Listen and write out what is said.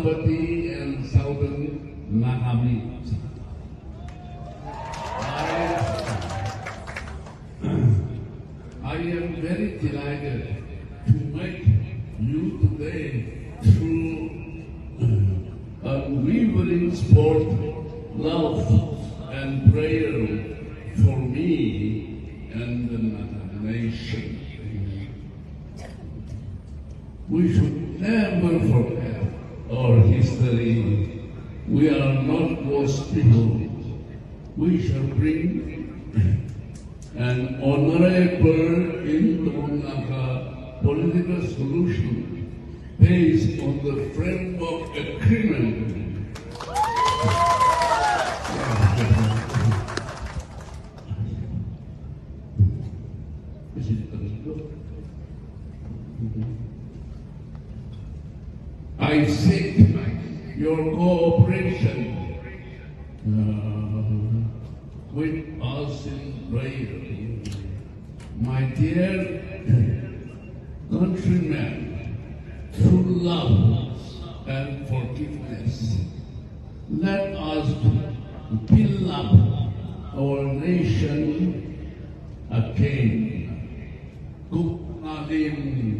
Senapati and Southern Nagalim. I am very delighted to meet you today through unwavering support, love, and prayer for me and the Naga nation. We should never forget our history. We are not lost people. We shall bring an honorable Indo-Naga political solution based on the Framework Agreement. I seek your cooperation with us in prayer. My dear countrymen, through love and forgiveness, let us build up our nation again. KUKNALIM.